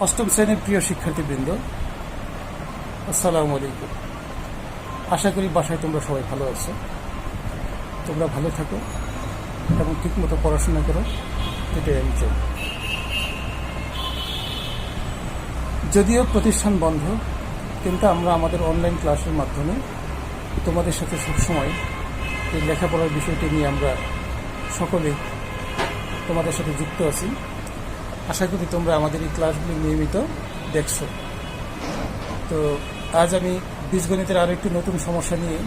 অষ্টম শ্রেণীর প্রিয় শিক্ষার্থীবৃন্দ, আসসালামু আলাইকুম। আশা করি বাসায় তোমরা সবাই ভালো আছো। তোমরা ভালো থাকো এবং ঠিকমতো পড়াশোনা করো, এটাই আমি চাই। যদিও প্রতিষ্ঠান বন্ধ, কিন্তু আমরা আমাদের অনলাইন ক্লাসের মাধ্যমে তোমাদের সাথে সবসময় এই লেখাপড়ার বিষয়টি নিয়ে আমরা সকলেই তোমাদের সাথে যুক্ত আছি। আশা করি তোমরা আমাদের এই ক্লাসগুলি নিয়মিত দেখছো। তো আজ আমি বীজগণিতের আরও একটি নতুন সমস্যা নিয়ে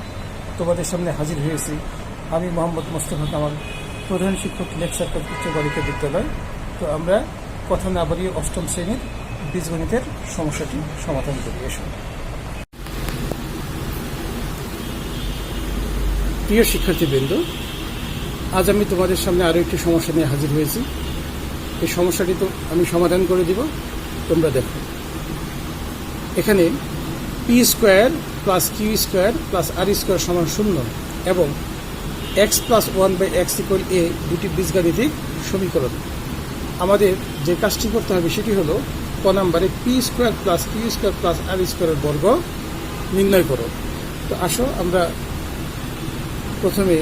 তোমাদের সামনে হাজির হয়েছি। আমি মোহাম্মদ মোস্তফা কামাল, প্রধান শিক্ষক, লেকচার উচ্চ বালিকা বিদ্যালয়। তো আমরা কথা না বাড়িয়ে অষ্টম শ্রেণীর বীজগণিতের সমস্যাটি সমাধান করি। এসো। প্রিয় শিক্ষার্থীবৃন্দ, আজ আমি তোমাদের সামনে আরও একটি সমস্যা নিয়ে হাজির হয়েছি। এই সমস্যাটি তো আমি সমাধান করে দিব, তোমরা দেখো। এখানে P square plus Q square plus আর স্কোয়ার সমান 0 এবং এক্স প্লাস 1/x ইকুয়াল এ দুটি বীজগাণিতিক সমীকরণ। আমাদের যে কাজটি করতে হবে সেটি হলো ক নম্বরে P square plus Q square plus R স্কোয়ারের বর্গ নির্ণয় করো। তো আসো আমরা প্রথমে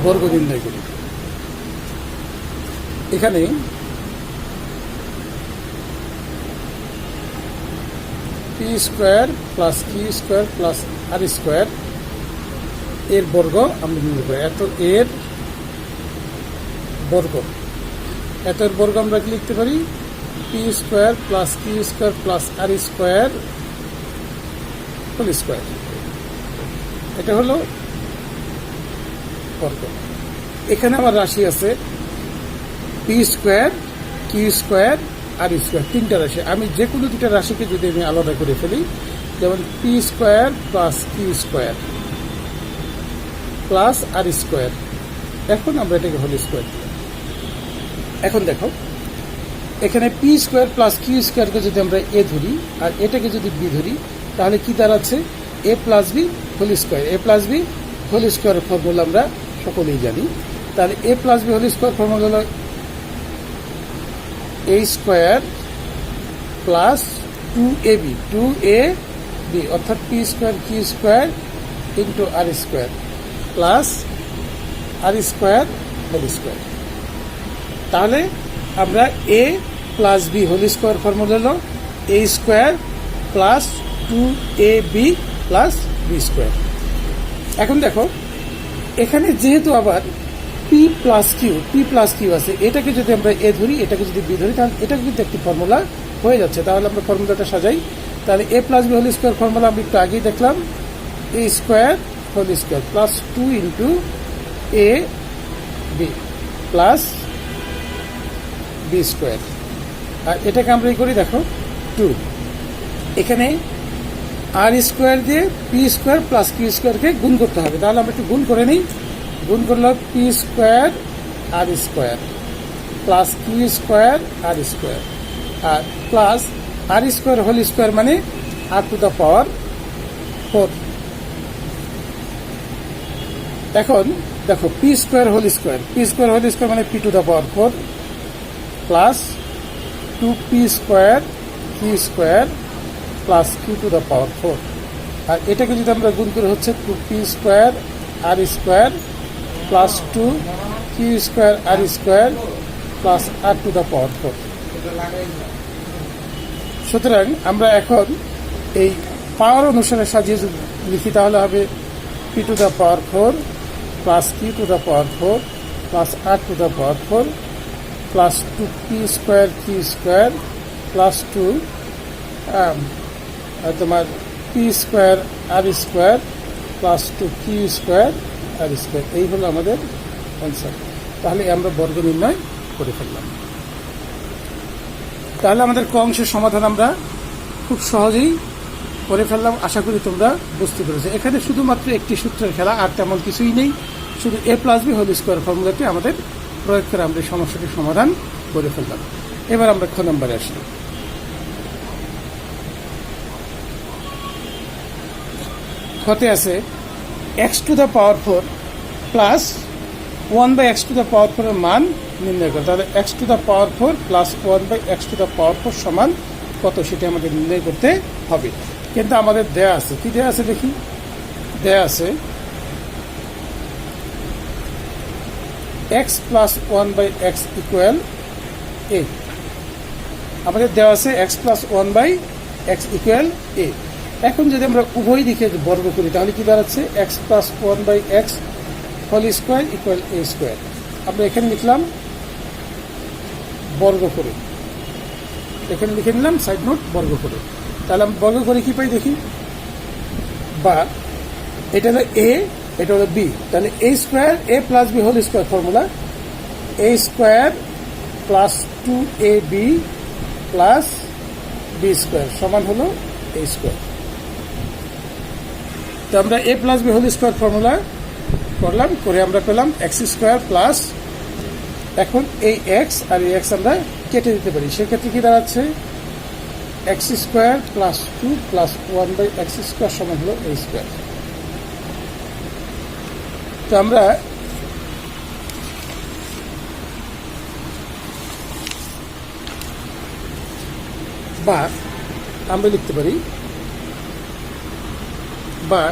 বর্গ নির্ণয় করি। এখানে P square plus Q square plus আর স্কোয়ার এর বর্গ আমরা নির্ণয় করি। এর বর্গ আমরা কি লিখতে পারি? P square plus Q square plus আর স্কোয়ার হোল স্কোয়ার। এটা হলো বর্গ। এখানে আমার রাশি আছে পি স্কোয়ার, কিউ স্কোয়ার, আর স্কোয়ার, তিনটা রাশি। আমি যে কোনো দুটা রাশিকে যদি আমি আলাদা করে ফেলি, যেমন P square plus Q square plus আর স্কোয়ার, এখন আমরা এটাকে হোল স্কোয়ার দিলাম। এখন দেখো, এখানে পি স্কোয়ার প্লাস কিউ স্কোয়ারকে যদি আমরা এ ধরি আর এটাকে যদি বি ধরি, তাহলে কি দাঁড়াচ্ছে? A plus B whole square. A plus B whole স্কোয়ারের ফর্মুলা আমরা সকলেই জানি। তাহলে A plus B whole square formula হলো এ স্কোয়ার প্লাস 2ab অর্থাৎ P square Q square into R square plus আর স্কোয়ার হোল স্কোয়ার। তাহলে আমরা A plus B whole square formula হলো A square plus 2ab plus B square. এখন দেখো, এখানে যেহেতু আবার পি প্লাস কিউ আছে, এটাকে যদি আমরা এ ধরি, এটাকে যদি বি ধরি, তাহলে এটা কিন্তু একটি ফর্মুলা হয়ে যাচ্ছে। তাহলে আমরা ফর্মুলাটা সাজাই। তাহলে A plus B whole square formula আমরা একটু আগেই দেখলাম, A square whole square plus 2 into A B plus B square. আর এটাকে আমরা এই করি, দেখো 2। এখানে আর স্কোয়ার দিয়ে পি স্কোয়ার প্লাস কিউ স্কোয়ারকে গুণ করতে হবে। তাহলে আমরা একটু গুণ করে নিই। গুণ করলে পি স্কোয়ার আর স্কোয়ার প্লাস কিউ স্কোয়ার আর স্কোয়ার আর প্লাস আর স্কোয়ার হোল স্কোয়ার মানে আর টু দ্য পাওয়ার 4। এখন দেখো, পি স্কোয়ার হোল স্কোয়ার মানে p to the power 4 plus 2p square Q square plus Q to the power 4। আর এটাকে যদি আমরা গুণ করে হচ্ছে 2p square R square plus 2 q square R square plus r to the power 4। সুতরাং আমরা এখন এই পাওয়ার অনুসারে সাজিয়ে যদি লিখি, তাহলে হবে p to the power 4 plus Q to the power 4 plus r to the power 4 plus 2p square Q square plus 2 তোমার পি স্কোয়ার আর স্কোয়ার প্লাস 2 কিউ স্কোয়ার আর স্কোয়ার। এই হলো আমাদের অ্যান্সার। তাহলে আমরা বর্গ নির্ণয় করে ফেললাম। তাহলে আমাদের ক অংশের সমাধান আমরা খুব সহজেই করে ফেললাম। আশা করি তোমরা বুঝতে পেরেছো। এখানে শুধুমাত্র একটি সূত্রের খেলা, আর তেমন কিছুই নেই। শুধু এ প্লাস বি হোল স্কোয়ার ফর্মুলাটি আমাদের প্রয়োগ করে আমরা এই সমস্যাটির সমাধান করে ফেললাম। এবার আমরা খ নম্বরে আসি। খতে আছে x two the power 4 plus 1/x to the power 4 এর মান নির্ণয় করো। তাহলে x two the power 4 plus 1/x to the power 4 সমান কত সেটা আমাদের নির্ণয় করতে হবে। কিন্তু আমাদের দেয়া আছে, কি দেয়া আছে দেখি, দেয়া আছে x plus 1/x equal a। আমাদের দেওয়া আছে x plus 1/x equal a। এখন যদি আমরা উভয় দিকে বর্গ করি তাহলে কি দাঁড়াচ্ছে, x plus 1/x whole square equal a square. আমরা এখানে লিখলাম বর্গ করে, এখানে লিখে নিলাম সাইড নোট বর্গ করে। তাহলে আমি বর্গ করে কি পাই দেখি, বা এটা হলো a, এটা হলো b, তাহলে a square a plus b whole square formula a square plus 2ab plus b square সমান হলো a স্কোয়ার। তো আমরা a plus b whole square formula করলাম, করে আমরা পেলাম এক্স স্কোয়ার প্লাস, এখন এই এক্স আর এই এক্স আমরা কেটে দিতে পারি, সেক্ষেত্রে কি দাঁড়াচ্ছে x square plus 2 plus 1/x square সমান হলো a স্কোয়ার। তো আমরা বা আমরা লিখতে পারি, বা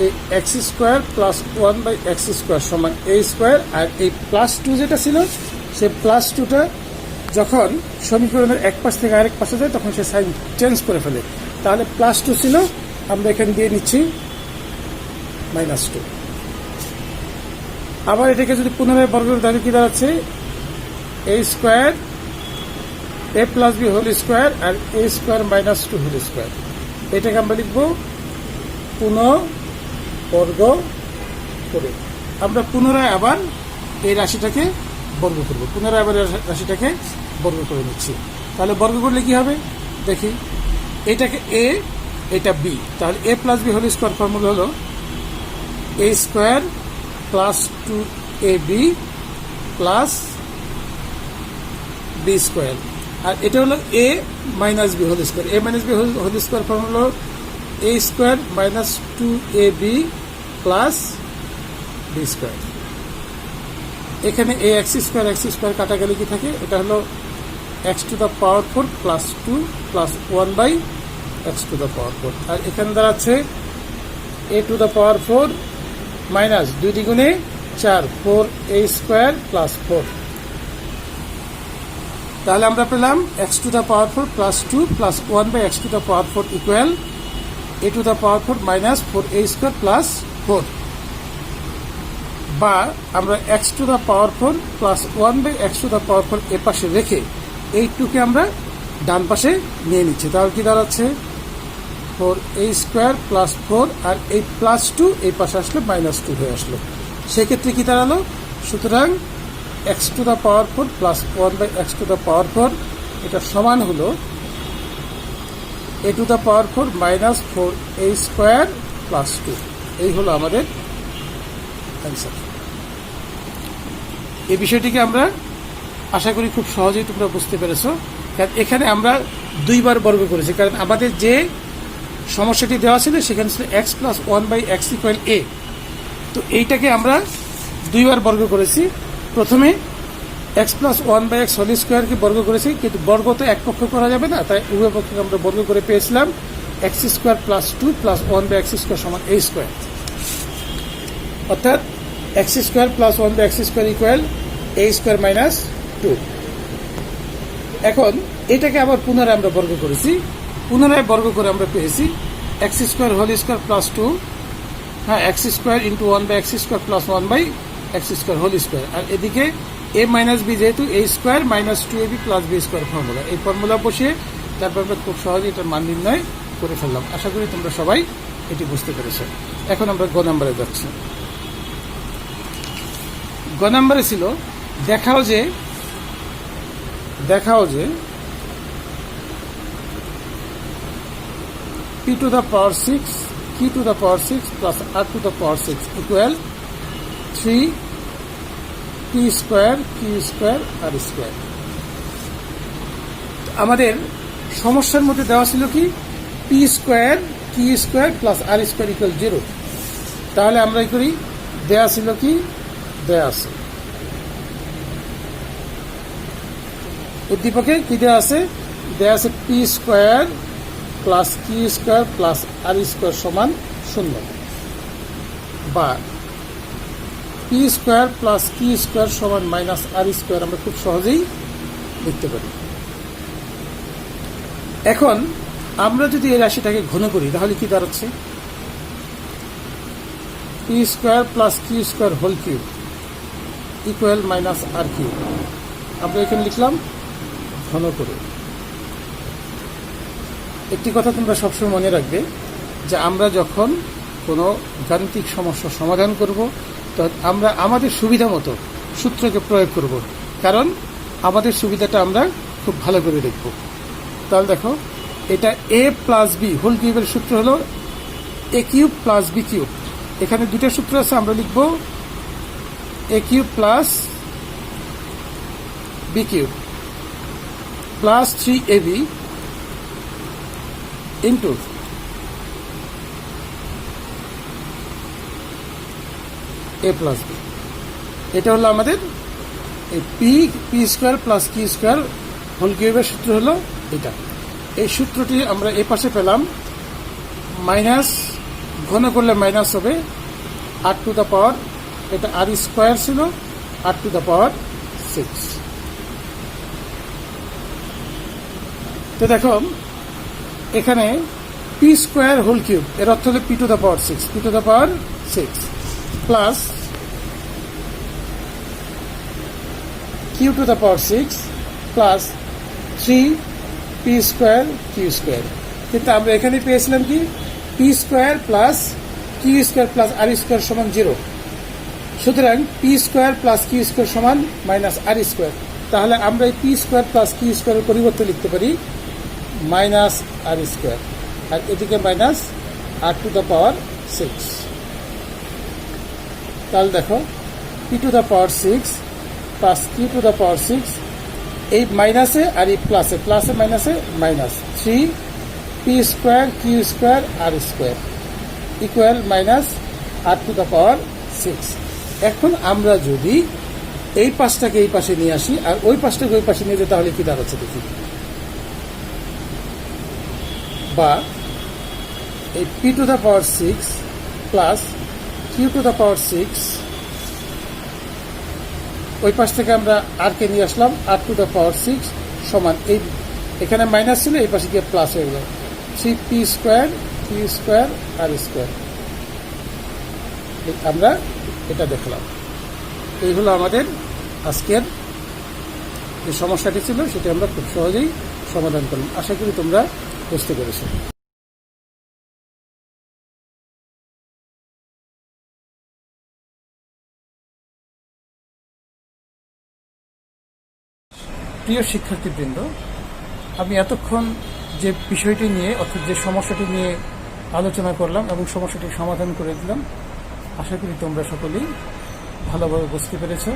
এই x square plus 1/x square সমান a স্কোয়ার, আর এই প্লাস 2 যেটা ছিল সে প্লাস 2টা যখন সমীকরণের এক পাশ থেকে আরেক পাশে যায় তখন সে সাইন চেঞ্জ করে ফেলে, তাহলে প্লাস 2 ছিল, আমরা এখানে দিয়ে নিচ্ছি -2। আবার এটাকে যদি পুনরায় বর্গ করি তাহলে কি দাঁড়াচ্ছে a square a plus b whole square আর a স্কোয়ার -2 হোল স্কোয়ার। এটাকে আমরা লিখব বর্গ করে। আমরা পুনরায় আবার এই রাশিটাকে বর্গ করব, পুনরায় আবার রাশিটাকে বর্গ করে নিচ্ছি। তাহলে বর্গ করলে কি হবে দেখি, এটাকে a, এটা b, তাহলে a plus b whole square formula হলো a square plus 2ab plus b square, আর এটা হলো a minus b whole square. a minus b whole square formula হলো a square minus 2ab plus b square. এখানে a x square কাটা গেলে কি থাকে, এটা হলো x to the power 4 plus 2 plus 1/x to the power 4, আর এখানে দাঁড়াচ্ছে a to the power 4 minus 2 দ্বিগুণে 4 4a square plus 4। তাহলে আমরা পেলাম x to the power 4 plus 2 plus 1/x to the power 4 equal a to the power 4 minus 4a square plus 4, বা আমরা x to the power 4 plus 1/x to the power 4 এ পাশে রেখে এই 2কে আমরা ডান পাশে নিয়ে নিচ্ছি। তাহলে কি দাঁড়াচ্ছে 4a স্কোয়ার প্লাস 4, আর এই প্লাস 2 এই পাশে আসলে -2 হয়ে আসলো, সেক্ষেত্রে কি দাঁড়ালো, সুতরাং x to the power 4 plus 1/x to the power 4 এটা সমান হলো a to the power 4 minus 4a square plus 2। এই হলো আমাদের অ্যান্সার। এই বিষয়টিকে আমরা আশা করি খুব সহজেই তোমরা বুঝতে পেরেছো, কারণ এখানে আমরা দুইবার বর্গ করেছি, কারণ আমাদের যে সমস্যাটি দেওয়া ছিল সেখানে ছিল x plus 1/x equal a। তো এইটাকে আমরা দুইবার বর্গ করেছি, প্রথমে x প্লাস 1/x হোল স্কোয়ারকে বর্গ করেছি, কিন্তু বর্গ তো এক পক্ষ করা যাবে না, তাই উভয় পক্ষকে আমরা বর্গ করে পেয়েছিলাম x square plus 2 plus 1/x square সমান a স্কোয়ার, অর্থাৎ x square plus 1/x square equal a square minus 2। এখন এটাকে আবার পুনরায় আমরা বর্গ করেছি, পুনরায় বর্গ করে আমরা পেয়েছি x square whole square plus 2, হ্যাঁ x square into 1/x square plus 1/x square whole square, আর এদিকে a মাইনাস b যেহেতু a square minus 2ab plus b square formula, এই ফর্মুলা বসিয়ে তারপর আমরা খুব সহজে এটার মান নির্ণয় করে ফেললাম। আশা করি তোমরা সবাই এটি বুঝতে পেরেছ। এখন আমরা গ নম্বরে যাচ্ছি। গ নম্বরে ছিল দেখাও যে p to the power 6 q to the power 6 plus r to the power 6 equal 3p square q square r square। আমাদের সমস্যার মধ্যে দেওয়া ছিল কি p square q square plus r square equal 0। তাহলে আমরা করি, দেয়া ছিল কি, দেয়া আছে উদ্দীপকে কি দেওয়া আছে? দেওয়া আছে P square plus Q square plus আর স্কোয়ার সমান 0, বা P square plus Q square সমান মাইনাস আর স্কোয়ার আমরা খুব সহজেই লিখতে পারি। এখন আমরা যদি এই রাশিটাকে ঘন করি তাহলে কি দাঁড়াচ্ছে? P square plus Q square whole cube equal minus R cube. আমরা এখানে লিখলাম ঘন করে। একটি কথা তোমরা সবসময় মনে রাখবে যে আমরা যখন কোনো গাণিতিক সমস্যার সমাধান করব তখন আমরা আমাদের সুবিধা মতো সূত্রকে প্রয়োগ করব, কারণ আমাদের সুবিধাটা আমরা খুব ভালো করে দেখব। তাহলে দেখো, এটা এ প্লাস বি হোল কিউবের সূত্র হলো A cube plus B cube. এখানে দুটো সূত্র আছে, আমরা লিখব A cube plus B cube plus 3ab into A plus B. এটা হলো আমাদের P square plus Q square whole কিউবের সূত্র হলো এটা। এই সূত্রটি আমরা এ পাশে পেলাম মাইনাস, ঘন করলে মাইনাস হবে আর টু দ্য পাওয়ার, এটা আর স্কোয়ার ছিল, আর টু দ্য পাওয়ার 6। তো দেখো এখানে পি স্কোয়ার হোল কিউব এর অর্থ হলো P to the power 6, P to the power 6 plus Q to the power 6 plus 3 P square Q square. কিন্তু আমরা এখানে পেয়েছিলাম কি P square plus Q square plus আর স্কোয়ার সমান 0। সুতরাং P square plus Q square সমান মাইনাস আর স্কোয়ার। তাহলে আমরা এই পি স্কোয়ার প্লাস কিউ স্কোয়ারের পরিবর্তে লিখতে পারি মাইনাস আর স্কোয়ার, আর এদিকে minus r to the power 6। তাহলে দেখো p to the power 6 plus Q to the power 6, এই মাইনাসে আর এই প্লাসে, প্লাসে মাইনাসে minus 3 P square Q square R square equal minus r to the power 6। এখন আমরা যদি এই পাশটাকে এই পাশে নিয়ে আসি আর ওই পাশটাকে ওই পাশে নিয়ে যাই তাহলে কি দাঁড়াচ্ছে দেখি, বা এই p to the power 6 plus Q to the power 6, ওই পাশ থেকে আমরা আর কে নিয়ে আসলাম আর টু দ্য পাওয়ার 6 সমান, এই এখানে মাইনাস ছিল এই পাশে গিয়ে প্লাস হয়ে গেল 3 পি স্কোয়ার কিউ স্কোয়ার আর স্কোয়ার। আমরা এটা দেখলাম। এই হলো আমাদের আজকের যে সমস্যাটি ছিল সেটি আমরা খুব সহজেই সমাধান করলাম। আশা করি তোমরা বুঝতে পেরেছো। প্রিয় শিক্ষার্থীবৃন্দ, আমি এতক্ষণ যে বিষয়টি নিয়ে অর্থাৎ যে সমস্যাটি নিয়ে আলোচনা করলাম এবং সমস্যাটির সমাধান করে দিলাম, আশা করি তোমরা সকলেই ভালোভাবে বুঝতে পেরেছ।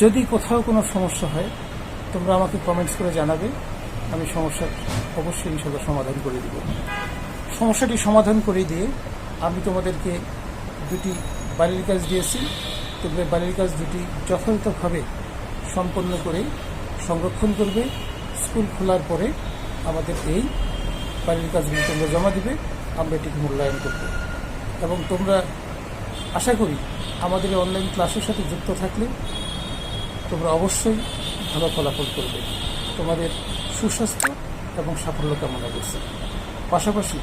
যদি কোথাও কোনো সমস্যা হয় তোমরা আমাকে কমেন্টস করে জানাবে, আমি সমস্যার অবশ্যই ইনশাআল্লাহ সমাধান করে দিব। সমস্যাটি সমাধান করে দিয়ে আমি তোমাদেরকে দুটি বাড়ির কাজ দিয়েছি। তোমরা বাড়ির কাজ দুটি যথাযথভাবে সম্পন্ন করে সংরক্ষণ করবে। স্কুল খোলার পরে আমাদের এই বাড়ির কাজগুলি তোমরা জমা দিবে, আমরা এটিকে মূল্যায়ন করব। এবং তোমরা আশা করি আমাদের এই অনলাইন ক্লাসের সাথে যুক্ত থাকলে তোমরা অবশ্যই ভালো ফলাফল করবে। তোমাদের সুস্বাস্থ্য এবং সাফল্য কামনা করছি। পাশাপাশি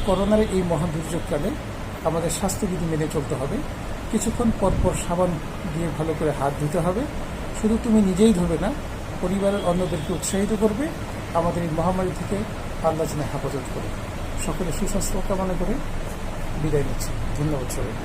করোনার এই মহা দুর্যোগকালে আমাদের স্বাস্থ্যবিধি মেনে চলতে হবে। কিছুক্ষণ পরপর সাবান দিয়ে ভালো করে হাত ধুতে হবে। শুধু তুমি নিজেই ধরবে না, পরিবারের অন্যদেরকে উৎসাহিত করবে আমাদের এই মহামারী থেকে আল্লাহ যেন হেফাজত করে। সকলে সুস্বাস্থ্য কামনা করে বিদায় নিচ্ছি। ধন্যবাদ সবাই।